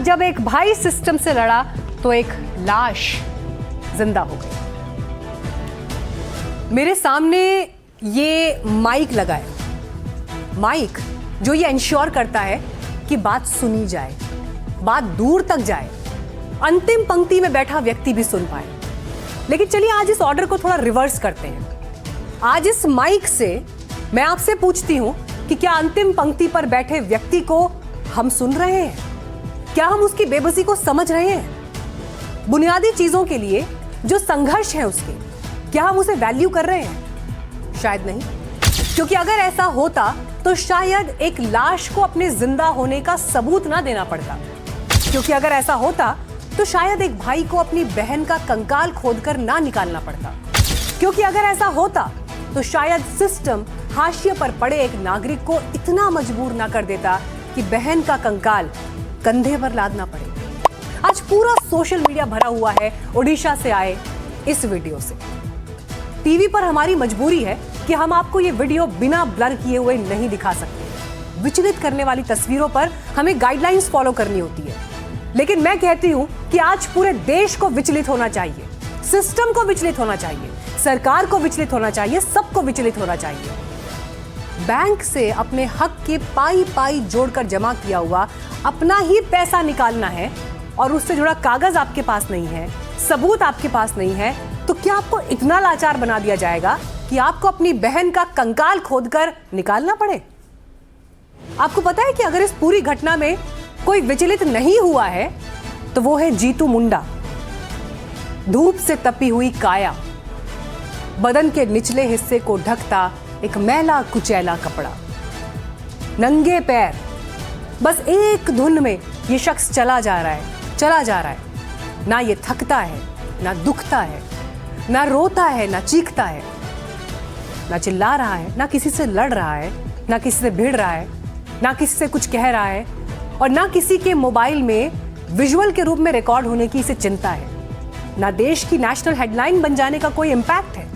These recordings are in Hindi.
जब एक भाई सिस्टम से लड़ा तो एक लाश जिंदा हो गई। मेरे सामने ये माइक लगा है, माइक जो ये इंश्योर करता है कि बात सुनी जाए, बात दूर तक जाए, अंतिम पंक्ति में बैठा व्यक्ति भी सुन पाए। लेकिन चलिए आज इस ऑर्डर को थोड़ा रिवर्स करते हैं। आज इस माइक से मैं आपसे पूछती हूं कि क्या अंतिम पंक्ति पर बैठे व्यक्ति को हम सुन रहे हैं? क्या हम उसकी बेबसी को समझ रहे हैं? बुनियादी चीजों के लिए जो संघर्ष है उसके, क्या हम उसे वैल्यू कर रहे हैं? शायद नहीं, क्योंकि अगर ऐसा होता तो शायद एक लाश को अपने जिंदा होने का सबूत ना देना पड़ता। क्योंकि अगर ऐसा होता तो शायद एक भाई को अपनी बहन का कंकाल खोदकर ना निकालना पड़ता। क्योंकि अगर ऐसा होता तो शायद सिस्टम हाशिए पर पड़े एक नागरिक को इतना मजबूर ना कर देता कि बहन का कंकाल कंधे पर लादना पड़े। आज पूरा सोशल मीडिया भरा हुआ है ओडिशा से आए इस वीडियो से। टीवी पर हमारी मजबूरी है कि हम आपको ये वीडियो बिना ब्लर किए हुए नहीं दिखा सकते। विचलित करने वाली तस्वीरों पर हमें गाइडलाइंस फॉलो करनी होती है। लेकिन मैं कहती हूं कि आज पूरे देश को विचलित होना चाहिए, सिस्टम को विचलित होना चाहिए, सरकार को विचलित होना चाहिए, सबको विचलित होना चाहिए। बैंक से अपने हक के पाई पाई जोड़कर जमा किया हुआ अपना ही पैसा निकालना है और उससे जुड़ा कागज आपके पास नहीं है, सबूत आपके पास नहीं है, तो क्या आपको इतना लाचार बना दिया जाएगा कि आपको अपनी बहन का कंकाल खोदकर निकालना पड़े? आपको पता है कि अगर इस पूरी घटना में कोई विचलित नहीं हुआ है तो वो है जीतू मुंडा। धूप से तपी हुई काया, बदन के निचले हिस्से को ढकता एक मैला कुचैला कपड़ा, नंगे पैर, बस एक धुन में ये शख्स चला जा रहा है, चला जा रहा है। ना ये थकता है, ना दुखता है, ना रोता है, ना चीखता है, ना चिल्ला रहा है, ना किसी से लड़ रहा है, ना किसी से भिड़ रहा है, ना किसी से कुछ कह रहा है और ना किसी के मोबाइल में विजुअल के रूप में रिकॉर्ड होने की इसे चिंता है। ना देश की नेशनल हेडलाइन बन जाने का कोई इंपैक्ट है।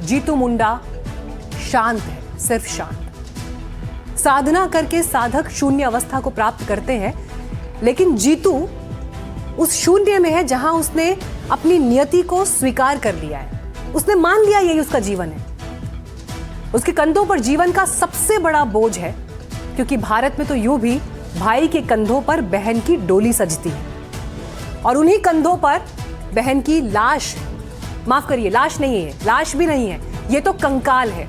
जीतू मुंडा शांत है, सिर्फ शांत। साधना करके साधक शून्य अवस्था को प्राप्त करते हैं, लेकिन जीतू उस शून्य में है जहां उसने अपनी नियति को स्वीकार कर लिया है। उसने मान लिया यही उसका जीवन है। उसके कंधों पर जीवन का सबसे बड़ा बोझ है, क्योंकि भारत में तो यूं भी भाई के कंधों पर बहन की डोली सजती है और उन्हीं कंधों पर बहन की लाश, माफ करिए लाश नहीं है, लाश भी नहीं है, ये तो कंकाल है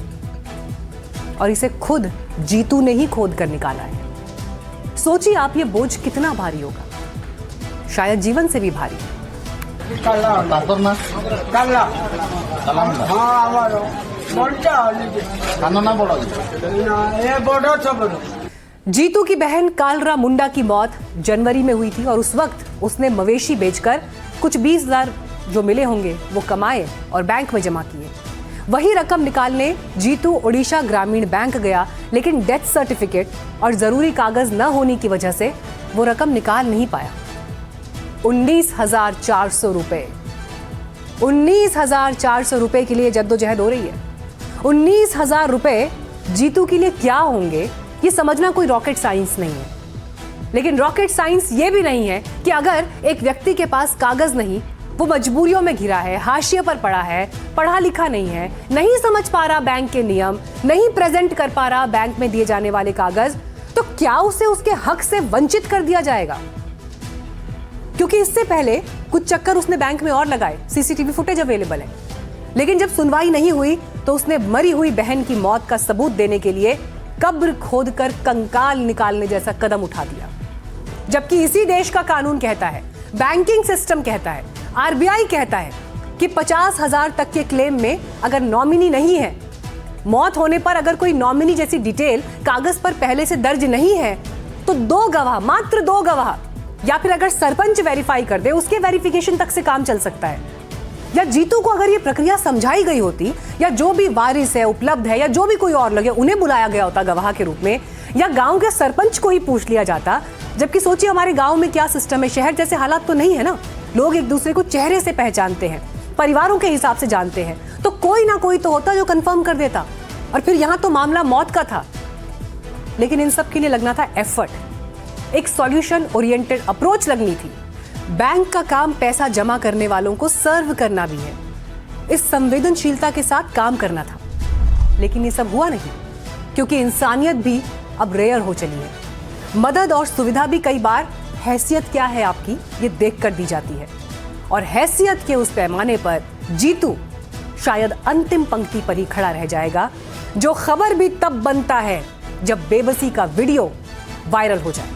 और इसे खुद जीतू ने ही खोद कर निकाला है। सोचिए आप, ये बोझ कितना भारी होगा, शायद जीवन से भी भारी। जीतू की बहन कालरा मुंडा की मौत जनवरी में हुई थी और उस वक्त उसने मवेशी बेचकर कुछ 20,000 जो मिले होंगे वो कमाए और बैंक में जमा किए। वही रकम निकालने जीतू ओडिशा ग्रामीण बैंक गया, लेकिन डेथ सर्टिफिकेट और जरूरी कागज न होने की वजह से वो रकम निकाल नहीं पाया। 19,400 रुपए, 19,400 रुपए के लिए जद्दोजहद हो रही है। 19,000 रुपए जीतू के लिए क्या होंगे ये समझना कोई रॉकेट साइंस नहीं है। लेकिन रॉकेट साइंस ये भी नहीं है कि अगर एक व्यक्ति के पास कागज नहीं, वो मजबूरियों में घिरा है, हाशिए पर पड़ा है, पढ़ा लिखा नहीं है, नहीं समझ पा रहा बैंक के नियम, नहीं प्रेजेंट कर पा रहा बैंक में दिए जाने वाले कागज, तो क्या उसे उसके हक से वंचित कर दिया जाएगा? क्योंकि इससे पहले कुछ चक्कर उसने बैंक में और लगाए, सीसीटीवी फुटेज अवेलेबल है। लेकिन जब सुनवाई नहीं हुई तो उसने मरी हुई बहन की मौत का सबूत देने के लिए कब्र खोदकर कंकाल निकालने जैसा कदम उठा दिया। जबकि इसी देश का कानून कहता है, बैंकिंग सिस्टम कहता है, आरबीआई कहता है कि 50,000 तक के क्लेम में अगर नॉमिनी नहीं है, मौत होने पर अगर कोई नॉमिनी जैसी डिटेल कागज पर पहले से दर्ज नहीं है, तो 2 गवाह, मात्र 2 गवाह, या फिर अगर सरपंच वेरीफाई कर दे, उसके वेरिफिकेशन तक से काम चल सकता है। या जीतू को अगर ये प्रक्रिया समझाई गई होती, या जो भी वारिस है, उपलब्ध है, या जो भी कोई और लगे, उन्हें बुलाया गया होता गवाह के रूप में, या गांव के सरपंच को ही पूछ लिया जाता। जबकि सोचिए हमारे गांव में क्या सिस्टम है, शहर जैसे हालात तो नहीं है ना। लोग एक दूसरे को चेहरे से पहचानते हैं, परिवारों के हिसाब से जानते हैं, तो कोई ना कोई तो होता जो कंफर्म कर देता। और फिर यहां तो मामला मौत का था, लेकिन इन सब के लिए लगना था एफर्ट, एक सॉल्यूशन ओरिएंटेड अप्रोच लगनी थी। बैंक का काम पैसा जमा करने वालों को सर्व करना भी है, इस संवेदनशीलता के साथ काम करना था। लेकिन ये सब हुआ नहीं, क्योंकि इंसानियत भी अब रेयर हो चली है। मदद और सुविधा भी कई बार हैसियत क्या है आपकी ये देख कर दी जाती है, और हैसियत के उस पैमाने पर जीतू शायद अंतिम पंक्ति पर ही खड़ा रह जाएगा, जो खबर भी तब बनता है जब बेबसी का वीडियो वायरल हो जाए।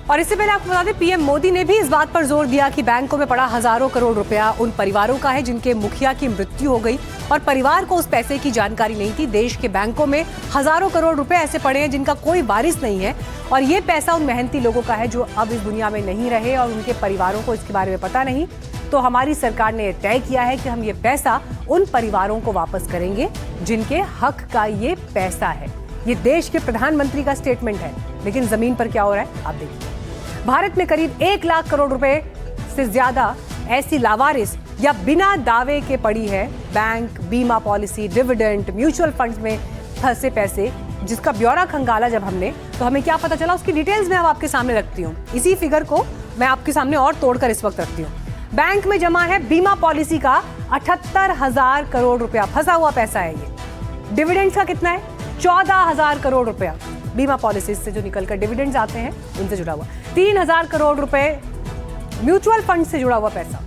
और इससे पहले आपको बता दें, पीएम मोदी ने भी इस बात पर जोर दिया कि बैंकों में पड़ा हजारों करोड़ रुपया उन परिवारों का है जिनके मुखिया की मृत्यु हो गई और परिवार को उस पैसे की जानकारी नहीं थी। देश के बैंकों में हजारों करोड़ रुपए ऐसे पड़े हैं जिनका कोई वारिस नहीं है, और ये पैसा उन मेहनती लोगों का है जो अब इस दुनिया में नहीं रहे और उनके परिवारों को इसके बारे में पता नहीं। तो हमारी सरकार ने तय किया है कि हम ये पैसा उन परिवारों को वापस करेंगे जिनके हक का ये पैसा है। ये देश के प्रधानमंत्री का स्टेटमेंट है, लेकिन जमीन पर क्या हो रहा है आप देखिए। भारत में करीब 1 लाख करोड़ रुपए से ज्यादा ऐसी लावारिस या बिना दावे के पड़ी है बैंक, बीमा पॉलिसी, डिविडेंड, म्यूचुअल फंड्स में फंसे पैसे, जिसका ब्यौरा खंगाला जब हमने, तो हमें क्या पता चला उसकी डिटेल्स मैं अब आपके सामने रखती हूँ। इसी फिगर को मैं आपके सामने और तोड़कर इस वक्त रखती हूँ। बैंक में जमा है बीमा पॉलिसी का 78,000 करोड़ रुपया, फंसा हुआ पैसा है ये। डिविडेंड्स का कितना है? 14,000 करोड़ रुपया बीमा पॉलिसी से जो निकलकर डिविडेंड्स आते हैं उनसे जुड़ा हुआ। 3,000 करोड़ रुपए म्यूचुअल फंड से जुड़ा हुआ पैसा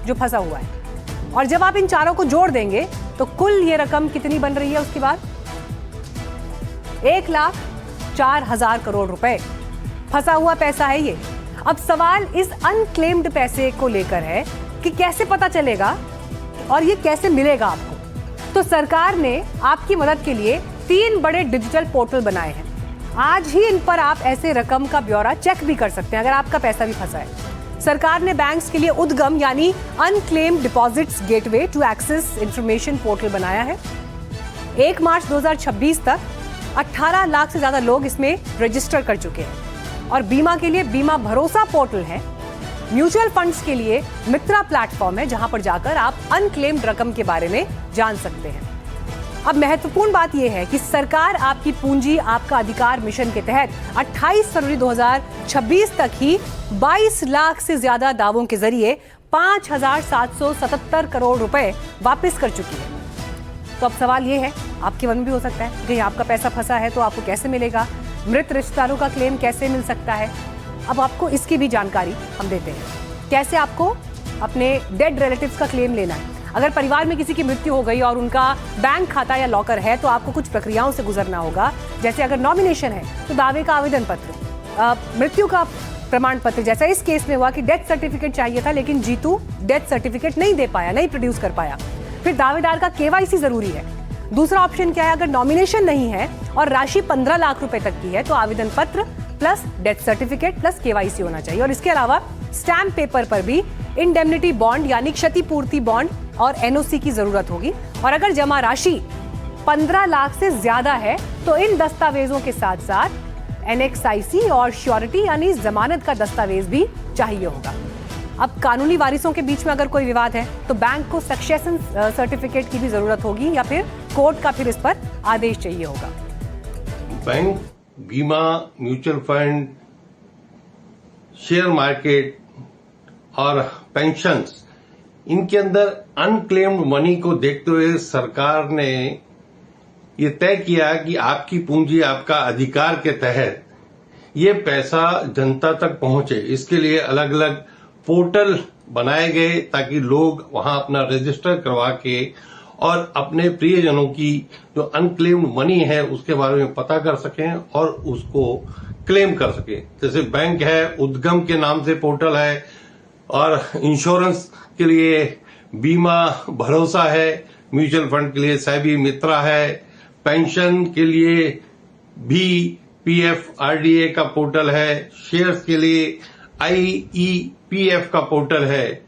जो फंसा हुआ है। और जब आप इन चारों को जोड़ देंगे तो कुल ये रकम कितनी बन रही है उसके बाद? 1,04,000 करोड़ रुपए फंसा हुआ पैसा है ये। अब सवाल इस अनक्लेम्ड पैसे को लेकर है कि कैसे पता चलेगा और ये कैसे मिलेगा आपको। तो सरकार ने आपकी मदद के लिए 3 बड़े डिजिटल पोर्टल बनाए हैं। आज ही इन पर आप ऐसे रकम का ब्यौरा चेक भी कर सकते हैं अगर आपका पैसा भी फंसा है। सरकार ने बैंक्स के लिए उद्गम यानी unclaimed deposits gateway to access information portal बनाया है। 1 मार्च 2026 तक 18 लाख से ज्यादा लोग इसमें रजिस्टर कर चुके हैं। और बीमा के लिए बीमा भरोसा पोर्टल है। म्यूचुअल फंड्स के लिए मित्रा प्लेटफॉर्म है जहां पर जाकर आप अनक्लेम्ड रकम के बारे में जान सकते हैं। अब महत्वपूर्ण बात यह है कि सरकार आपकी पूंजी आपका अधिकार मिशन के तहत 28 फरवरी 2026 तक ही 22 लाख से ज्यादा दावों के जरिए 5,777 करोड़ रुपए वापस कर चुकी है। तो अब सवाल यह है, आपके मन में भी हो सकता है कि आपका पैसा फंसा है तो आपको कैसे मिलेगा, मृत रिश्तेदारों का क्लेम कैसे मिल सकता है। अब आपको इसकी भी जानकारी हम देते हैं, कैसे आपको अपने डेड रिलेटिव्स का क्लेम लेना है। अगर परिवार में किसी की मृत्यु हो गई और उनका बैंक खाता या लॉकर है तो आपको कुछ प्रक्रियाओं से गुजरना होगा। जैसे अगर नॉमिनेशन है तो दावे का आवेदन पत्र, मृत्यु का प्रमाण पत्र, जैसा इस केस में हुआ कि डेथ सर्टिफिकेट चाहिए था लेकिन जीतू डेथ सर्टिफिकेट नहीं दे पाया, नहीं प्रोड्यूस कर पाया। फिर दावेदार का केवाईसी जरूरी है। दूसरा ऑप्शन क्या है, अगर नॉमिनेशन नहीं है और राशि 15 लाख रुपए तक की है तो आवेदन पत्र plus death certificate plus KYC होना चाहिए। और इसके अलावा स्टैम्प पेपर पर भी इंडेमनिटी बॉन्ड यानी क्षतिपूर्ति बॉन्ड और एनओसी की जरूरत होगी। और अगर जमा राशि 15 लाख से ज्यादा है तो इन दस्तावेजों के साथ साथ एनेक्साइसी और श्योरिटी यानी जमानत का दस्तावेज भी चाहिए होगा। अब कानूनी वारिसों के बीच में अगर कोई विवाद है तो बैंक को सक्सेशन सर्टिफिकेट की भी जरूरत होगी या फिर कोर्ट का फिर इस पर आदेश चाहिए होगा। बैंक, बीमा, म्यूचुअल फंड, शेयर मार्केट और पेंशन्स, इनके अंदर अनक्लेम्ड मनी को देखते हुए सरकार ने ये तय किया कि आपकी पूंजी आपका अधिकार के तहत ये पैसा जनता तक पहुंचे। इसके लिए अलग अलग पोर्टल बनाए गए ताकि लोग वहां अपना रजिस्टर करवा के और अपने प्रियजनों की जो अनक्लेम्ड मनी है उसके बारे में पता कर सकें और उसको क्लेम कर सकें। जैसे बैंक है, उद्गम के नाम से पोर्टल है, और इंश्योरेंस के लिए बीमा भरोसा है, म्यूचुअल फंड के लिए सेबी मित्रा है, पेंशन के लिए भी पीएफ आरडीए का पोर्टल है, शेयर्स के लिए आईईपीएफ का पोर्टल है,